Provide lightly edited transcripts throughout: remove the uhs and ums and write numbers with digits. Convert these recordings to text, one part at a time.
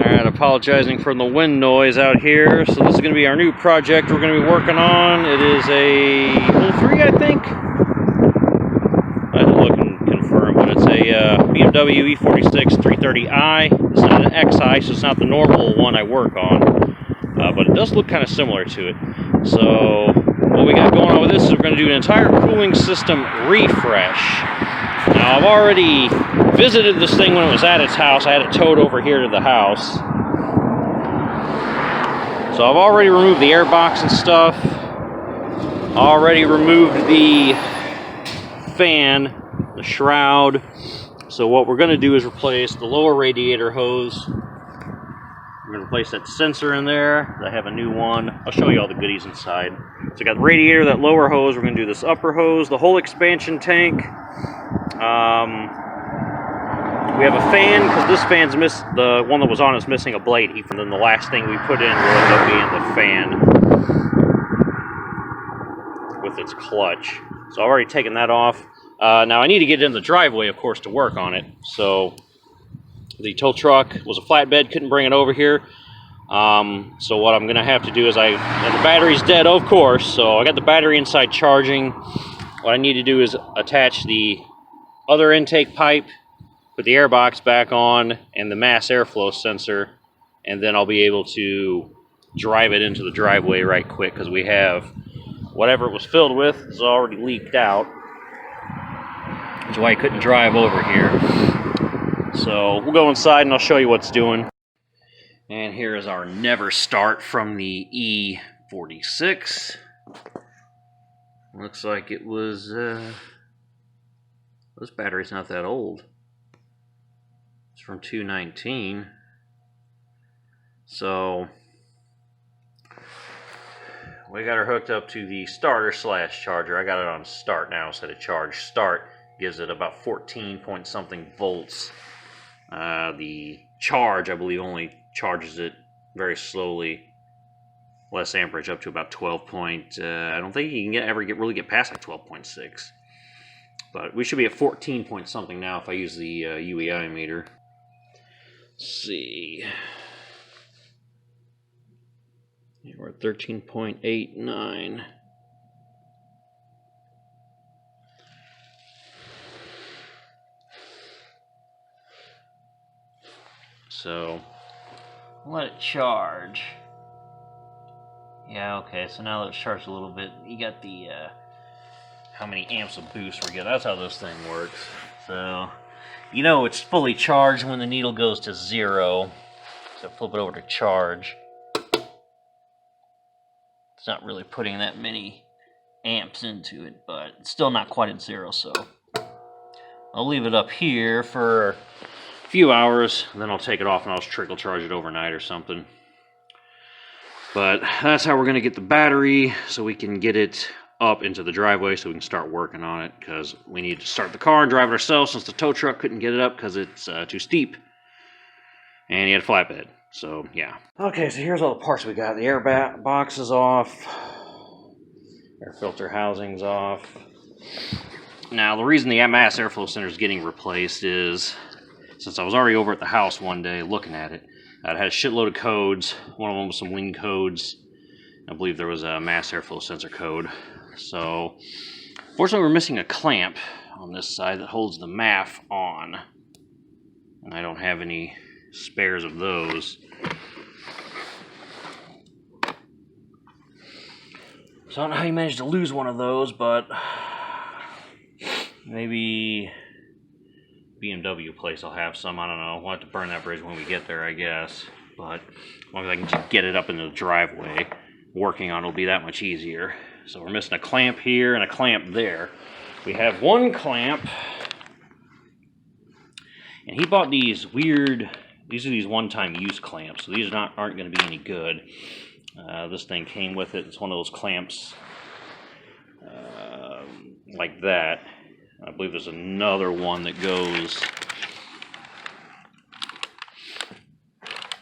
Alright, apologizing for the wind noise out here. So this is going to be our new project we're going to be working on. It is a 03, I think. I had to look and confirm, but it's a BMW e46 330i. It's not an XI, so it's not the normal one I work on. But it does look kind of similar to it. So what we got going on with this is we're going to do an entire cooling system refresh. Now I've already visited this thing when it was at its house. I had it towed over here to the house. So I've already removed the air box and stuff. Already removed the fan, the shroud. So what we're going to do is replace the lower radiator hose. We're going to replace that sensor in there. I have a new one. I'll show you all the goodies inside. So I got the radiator, that lower hose. We're going to do this upper hose, the whole expansion tank. We have a fan, because this fan's the one that was on is missing a blade. And then the last thing we put in will end up being the fan with its clutch. So I've already taken that off. Now I need to get it in the driveway, of course, to work on it. So the tow truck was a flatbed, couldn't bring it over here. So what I'm going to have to do is and the battery's dead, of course, so I got the battery inside charging. What I need to do is attach the other intake pipe, put the air box back on, and the mass airflow sensor, and then I'll be able to drive it into the driveway right quick, because we have whatever it was filled with is already leaked out. That's why I couldn't drive over here. So we'll go inside and I'll show you what's doing. And here is our never start from the e46. Looks like it was, this battery's not that old. It's from 2019. So we got her hooked up to the starter / charger. I got it on start now instead of charge. Start gives it about 14 point something volts. The charge, I believe, only charges it very slowly, less amperage, up to about 12 point. I don't think you can really get past like 12.6. But we should be at 14 point something now if I use the UEI meter. Let's see. Yeah, we're at 13.89. So let it charge. Yeah, okay, so now that it's charged a little bit, you got the how many amps of boost we're getting. That's how this thing works. So you know it's fully charged when the needle goes to 0. So flip it over to charge. It's not really putting that many amps into it, but it's still not quite at 0, so I'll leave it up here for a few hours, and then I'll take it off and I'll just trickle charge it overnight or something. But that's how we're going to get the battery, so we can get it up into the driveway so we can start working on it, because we need to start the car and drive it ourselves since the tow truck couldn't get it up because it's too steep, and he had a flatbed. So yeah. Okay, so here's all the parts we got. The air box is off, air filter housing's off. Now the reason the mass airflow center is getting replaced is, since I was already over at the house one day looking at it, it had a shitload of codes. One of them was some wing codes. I believe there was a mass airflow sensor code. So fortunately we're missing a clamp on this side that holds the MAF on, and I don't have any spares of those. So I don't know how you managed to lose one of those, but maybe BMW place will have some. I don't know. We'll have to burn that bridge when we get there, I guess. But as long as I can just get it up into the driveway, working on it will be that much easier. So we're missing a clamp here and a clamp there. We have one clamp, and he bought these weird, these are these one-time use clamps, so these aren't going to be any good. This thing came with it. It's one of those clamps like that. I believe there's another one that goes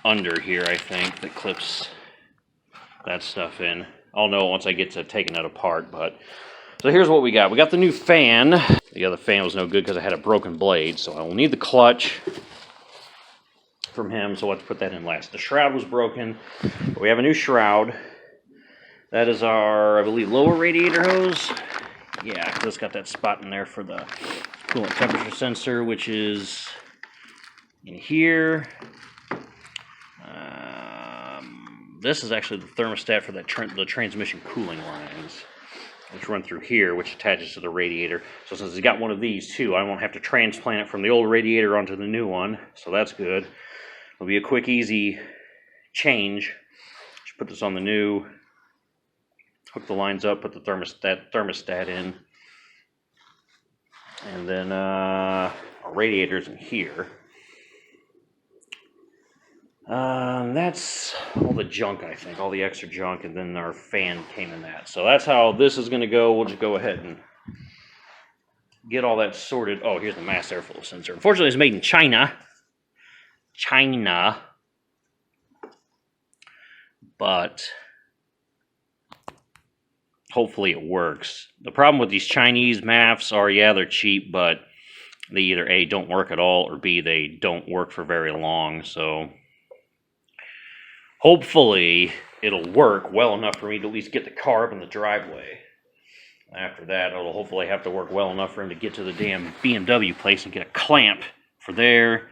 under here, I think, that clips that stuff in. I'll know once I get to taking it apart. But so here's what we got. We got the new fan. The other fan was no good because I had a broken blade, so I will need the clutch. from him, so let's put that in last. The shroud was broken, but we have a new shroud. That is our, I believe, lower radiator hose. Yeah, because it's got that spot in there for the coolant temperature sensor, which is in here. This is actually the thermostat for that the transmission cooling lines, which run through here, which attaches to the radiator. So since he's got one of these too, I won't have to transplant it from the old radiator onto the new one. So that's good. It'll be a quick, easy change. Just put this on the new, hook the lines up, put the thermostat in, and then our radiator's in here. That's all the junk, I think, all the extra junk, and then our fan came in that. So that's how this is going to go. We'll just go ahead and get all that sorted. Oh, here's the mass airflow sensor. Unfortunately, it's made in China. But hopefully it works. The problem with these Chinese MAFs are, yeah, they're cheap, but they either A, don't work at all, or B, they don't work for very long. So hopefully it'll work well enough for me to at least get the car up in the driveway. After that, it'll hopefully have to work well enough for him to get to the damn BMW place and get a clamp for there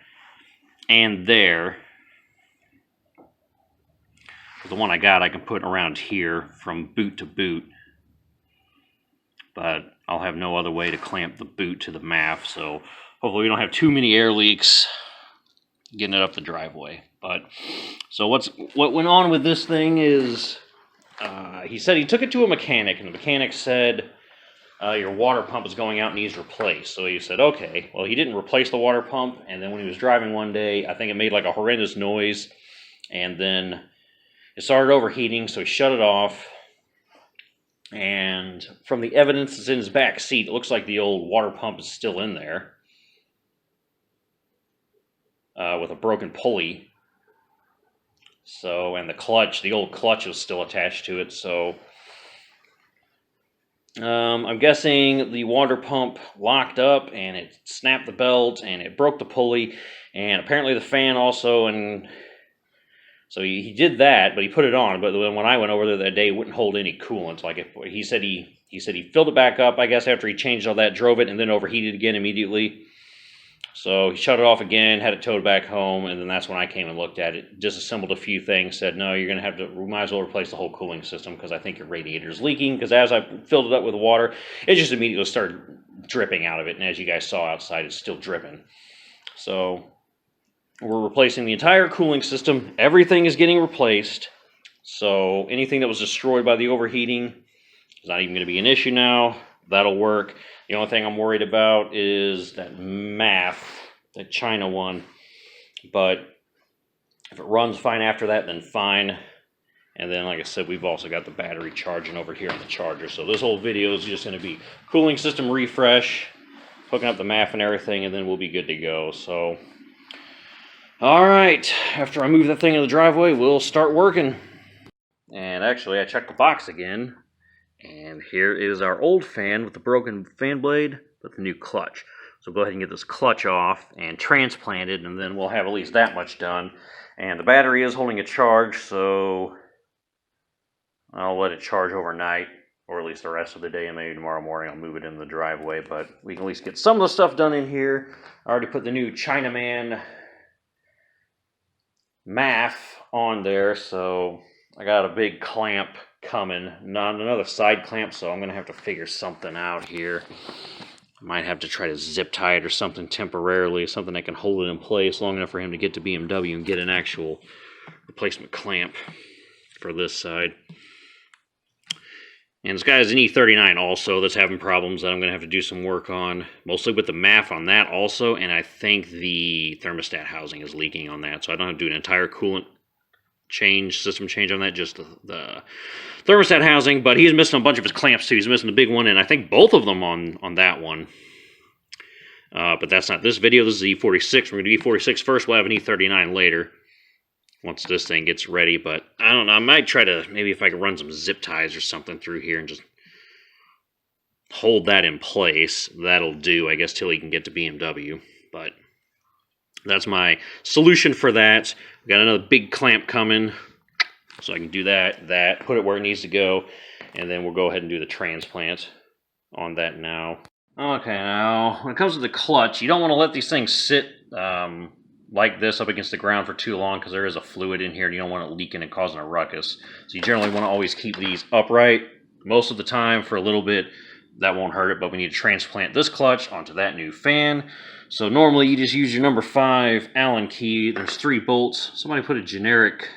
and there. The one I got, I can put around here from boot to boot. But I'll have no other way to clamp the boot to the MAF, so hopefully we don't have too many air leaks getting it up the driveway. But so what went on with this thing is he said he took it to a mechanic, and the mechanic said your water pump is going out and needs replaced. So he said, okay. Well, he didn't replace the water pump, and then when he was driving one day, I think it made like a horrendous noise, and then it started overheating, so he shut it off. And from the evidence that's in his back seat, it looks like the old water pump is still in there with a broken pulley. So, and the clutch, the old clutch is still attached to it. So, I'm guessing the water pump locked up and it snapped the belt and it broke the pulley. And apparently the fan also, and so he did that, but he put it on. But when I went over there that day, it wouldn't hold any coolant. Like he said he filled it back up, I guess, after he changed all that, drove it, and then overheated again immediately. So he shut it off again, had it towed back home, and then that's when I came and looked at it. Disassembled a few things, said, no, you're going to have to, we might as well replace the whole cooling system because I think your radiator is leaking. Because as I filled it up with water, it just immediately started dripping out of it. And as you guys saw outside, it's still dripping. So we're replacing the entire cooling system. Everything is getting replaced. So anything that was destroyed by the overheating is not even going to be an issue now. That'll work. The only thing I'm worried about is that MAF, that China one. But if it runs fine after that, then fine. And then, like I said, we've also got the battery charging over here on the charger. So this whole video is just going to be cooling system refresh, hooking up the MAF and everything, and then we'll be good to go. So, all right, after I move that thing in the driveway, we'll start working. And actually, I checked the box again, and here is our old fan with the broken fan blade, but the new clutch. So go ahead and get this clutch off and transplant it, and then we'll have at least that much done. And the battery is holding a charge, so I'll let it charge overnight, or at least the rest of the day, and maybe tomorrow morning I'll move it in the driveway. But we can at least get some of the stuff done in here. I already put the new Chinaman MAF on there, so I got a big clamp coming, not another side clamp, so I'm going to have to figure something out here. I might have to try to zip tie it or something temporarily, something that can hold it in place long enough for him to get to BMW and get an actual replacement clamp for this side. And this guy has an E39 also that's having problems that I'm going to have to do some work on, mostly with the MAF on that also, and I think the thermostat housing is leaking on that, so I don't have to do an entire coolant system change on that, just the thermostat housing. But he's missing a bunch of his clamps too. He's missing the big one, and I think both of them on that one. But that's not this video. This is E46. We're going to do E46 first. We'll have an E39 later once this thing gets ready. But I don't know. I might try to, maybe if I could run some zip ties or something through here and just hold that in place. That'll do, I guess, till he can get to BMW. But That's my solution for that. We got another big clamp coming, so I can do that, put it where it needs to go, and then we'll go ahead and do the transplant on that now. Okay, now, when it comes to the clutch, you don't want to let these things sit like this up against the ground for too long, because there is a fluid in here, and you don't want it leaking and causing a ruckus. So you generally want to always keep these upright. Most of the time, for a little bit, that won't hurt it, but we need to transplant this clutch onto that new fan. So normally, you just use your number 5 Allen key. There's 3 bolts. Somebody put a generic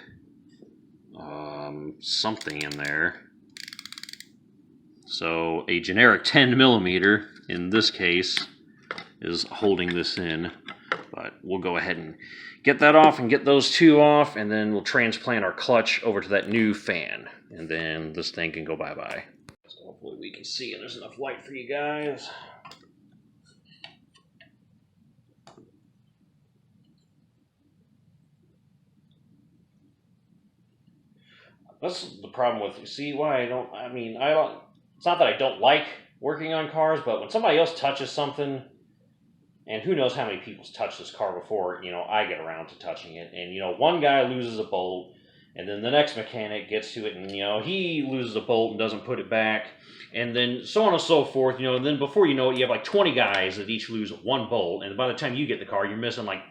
something in there. So a generic 10 millimeter in this case is holding this in, but we'll go ahead and get that off and get those 2 off, and then we'll transplant our clutch over to that new fan, and then this thing can go bye-bye. So hopefully we can see and there's enough light for you guys. That's the problem with, see why it's not that I don't like working on cars, but when somebody else touches something, and who knows how many people's touched this car before, I get around to touching it, and, one guy loses a bolt, and then the next mechanic gets to it, and, he loses a bolt and doesn't put it back, and then so on and so forth, and then before you know it, you have like 20 guys that each lose 1 bolt, and by the time you get the car, you're missing like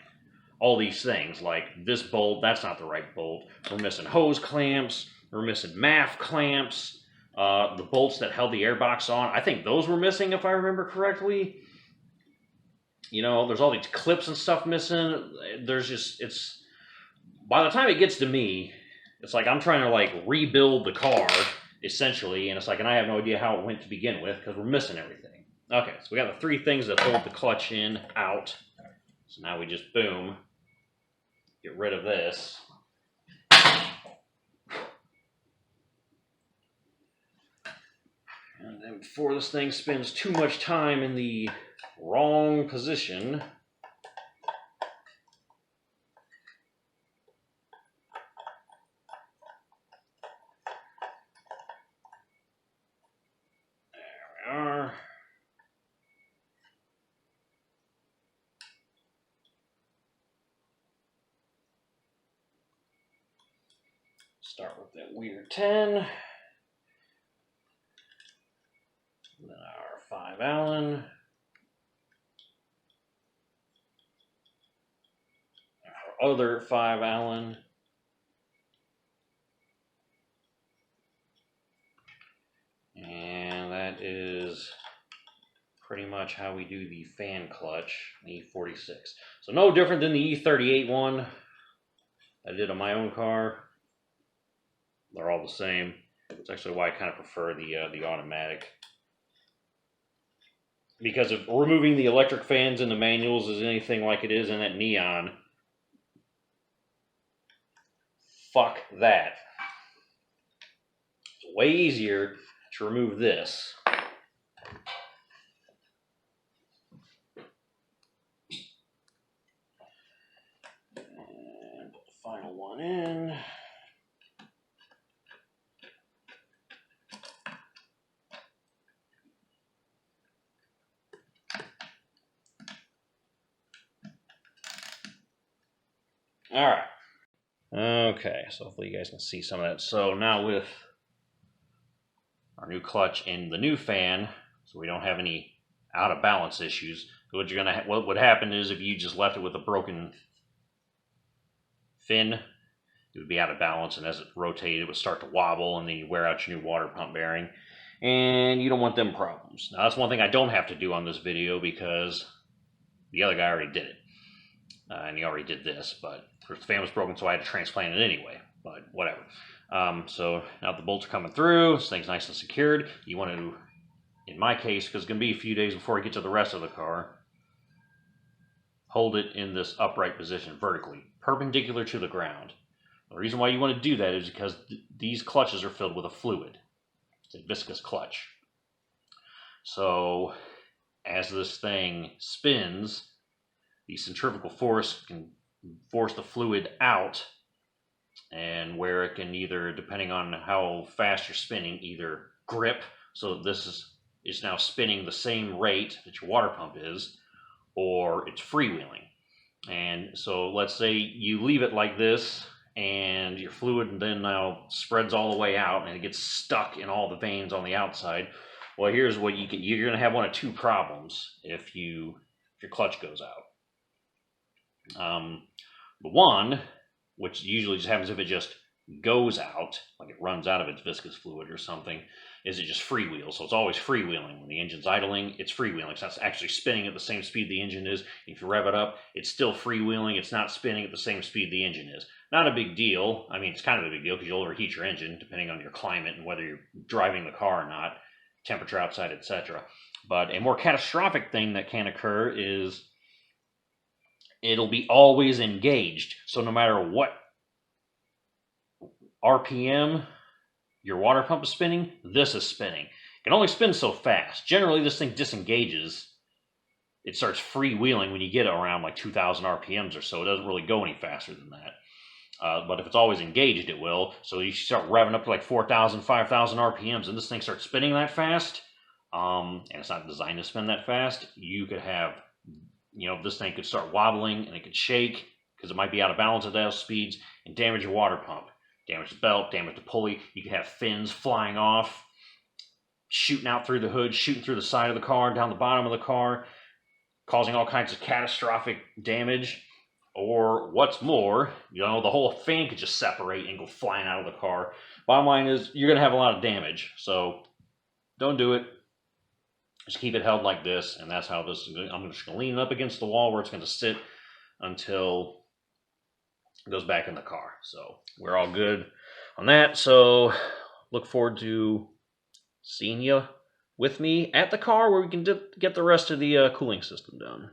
all these things, like this bolt, that's not the right bolt, we're missing hose clamps, we're missing MAF clamps, the bolts that held the airbox on, I think those were missing if I remember correctly. There's all these clips and stuff missing. By the time it gets to me, it's like I'm trying to like rebuild the car, essentially, and it's like, and I have no idea how it went to begin with, because we're missing everything. Okay, so we got the 3 things that hold the clutch in, out. So now we just, boom, get rid of this. And then before this thing spends too much time in the wrong position, there we are. Start with that weird 10. Then our 5 Allen. Our other 5 Allen. And that is pretty much how we do the fan clutch, the e46. So no different than the e38 one I did on my own car. They're all the same. It's actually why I kind of prefer the automatic. Because if removing the electric fans in the manuals is anything like it is in that Neon, fuck that. It's way easier to remove this. And put the final one in. All right. Okay, so hopefully you guys can see some of that. So now with our new clutch in the new fan, so we don't have any out of balance issues. What would happen is if you just left it with a broken fin, it would be out of balance, and as it rotated, it would start to wobble, and then you wear out your new water pump bearing, and you don't want them problems. Now that's one thing I don't have to do on this video because the other guy already did it. And he already did this, but the fan was broken, so I had to transplant it anyway, but whatever. So now the bolts are coming through, this thing's nice and secured. You want to, in my case, because it's going to be a few days before I get to the rest of the car, hold it in this upright position vertically, perpendicular to the ground. The reason why you want to do that is because these clutches are filled with a fluid. It's a viscous clutch. So as this thing spins, the centrifugal force can force the fluid out, and where it can either, depending on how fast you're spinning, either grip, so this is now spinning the same rate that your water pump is, or it's freewheeling. And so let's say you leave it like this, and your fluid then now spreads all the way out, and it gets stuck in all the veins on the outside. Well, here's what you're going to have one of two problems if your clutch goes out. The one, which usually just happens if it just goes out, like it runs out of its viscous fluid or something, is it just freewheels. So it's always freewheeling. When the engine's idling, it's freewheeling. It's not actually spinning at the same speed the engine is. If you rev it up, it's still freewheeling. It's not spinning at the same speed the engine is. Not a big deal. I mean, it's kind of a big deal because you'll overheat your engine depending on your climate and whether you're driving the car or not, temperature outside, etc. But a more catastrophic thing that can occur is it'll be always engaged. So no matter what RPM your water pump is spinning, this is spinning. It can only spin so fast. Generally, this thing disengages. It starts freewheeling when you get around like 2,000 RPMs or so. It doesn't really go any faster than that. But if it's always engaged, it will. So you start revving up to like 4,000, 5,000 RPMs, and this thing starts spinning that fast, and it's not designed to spin that fast, you could have, this thing could start wobbling, and it could shake, because it might be out of balance at those speeds, and damage your water pump. Damage the belt, damage the pulley. You could have fins flying off, shooting out through the hood, shooting through the side of the car, down the bottom of the car, causing all kinds of catastrophic damage. Or what's more, the whole fan could just separate and go flying out of the car. Bottom line is, you're going to have a lot of damage. So don't do it. Just keep it held like this, and that's how this is going. I'm just going to lean it up against the wall where it's going to sit until it goes back in the car. So we're all good on that. So look forward to seeing you with me at the car where we can get the rest of the cooling system done.